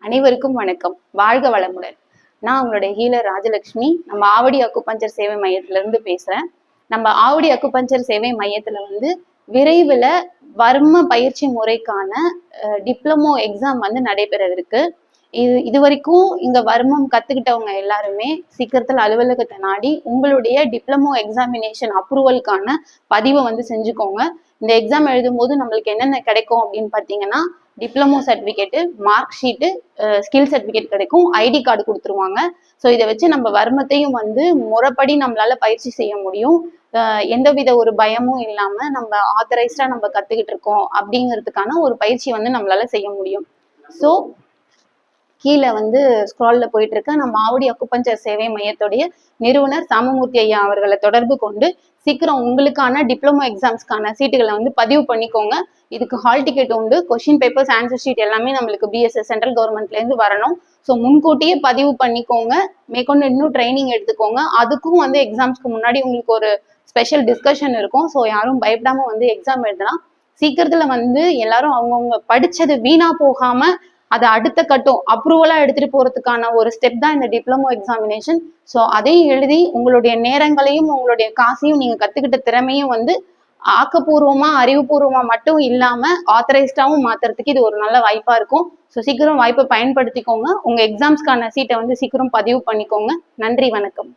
அனைவருக்கும் வணக்கம். வாழ்க வளமுடன். நான் உங்களுடைய ஹீலர் ராஜலட்சுமி. நம்ம ஆவடி அக்குபஞ்சர் சேவை மையத்துல இருந்து பேசுறேன். நம்ம ஆவடி அக்குபஞ்சர் சேவை மையத்துல விரைவில் வர்ம பயிற்சி முறைக்கான டிப்ளமோ எக்ஸாம் நடைபெறவிருக்கு. இது வரைக்கும் இங்க வர்மம் கத்துக்கிட்டவங்க எல்லாருமே சீக்கிரத்துல அலுவலகத்தை நாடி உங்களுடைய டிப்ளமோ எக்ஸாமினேஷன் அப்ரூவலுக்கான பதிவை செஞ்சுக்கோங்க. இந்த எக்ஸாம் எழுதும் போது நம்மளுக்கு என்னென்ன கிடைக்கும் அப்படின்னு பார்த்தீங்கன்னா, diploma certificate, mark sheet, skill certificate கிடைக்கும், ஐடி கார்டு கொடுத்துருவாங்க. ஸோ இதை வச்சு நம்ம வர்மத்தையும் முறைப்படி நம்மளால பயிற்சி செய்ய முடியும். எந்தவித ஒரு பயமும் இல்லாம நம்ம ஆத்தரைஸ்டா நம்ம கத்துக்கிட்டு இருக்கோம் அப்படிங்கிறதுக்கான ஒரு பயிற்சி நம்மளால செய்ய முடியும். ஸோ கீழே ஸ்க்ரால்ல போயிட்டு இருக்க நம்ம ஆவடி அக்குபஞ்சர் சேவை மையத்துடைய நிறுவனர் சாமமூர்த்தி ஐயா அவர்களை தொடர்பு கொண்டு சீக்கிரம் உங்களுக்கான டிப்ளமோ எக்ஸாம்ஸ்க்கான சீட்டுகளை பதிவு பண்ணிக்கோங்க. இதுக்கு ஹால் டிக்கெட் உண்டு, கொஸ்டின் பேப்பர்ஸ், ஆன்சர் ஷீட் எல்லாமே நம்மளுக்கு பிஎஸ்எஸ் சென்ட்ரல் கவர்மெண்ட்ல இருந்து வரணும். ஸோ முன்கூட்டியே பதிவு பண்ணிக்கோங்க. மேற்கொண்டு இன்னும் ட்ரைனிங் எடுத்துக்கோங்க. அதுக்கும் எக்ஸாம்ஸ்க்கு முன்னாடி உங்களுக்கு ஒரு ஸ்பெஷல் டிஸ்கஷன் இருக்கும். ஸோ யாரும் பயப்படாம எக்ஸாம் எழுதலாம். சீக்கிரத்துல எல்லாரும் அவங்கவுங்க படிச்சது வீணா போகாம அதை அடுத்த கட்டம் அப்ரூவலா எடுத்துட்டு போறதுக்கான ஒரு ஸ்டெப் தான் இந்த டிப்ளமோ எக்ஸாமினேஷன். ஸோ அதையும் எழுதி உங்களுடைய நேரங்களையும் உங்களுடைய காசையும் நீங்க கத்துக்கிட்ட திறமையும் ஆக்கப்பூர்வமா அறிவுபூர்வமா மட்டும் இல்லாம ஆத்தரைஸ்டாவும் மாத்துறதுக்கு இது ஒரு நல்ல வாய்ப்பா இருக்கும். ஸோ சீக்கிரம் வாய்ப்பை பயன்படுத்திக்கோங்க. உங்க எக்ஸாம்ஸ்க்கான சீட்டை சீக்கிரம் பதிவு பண்ணிக்கோங்க. நன்றி, வணக்கம்.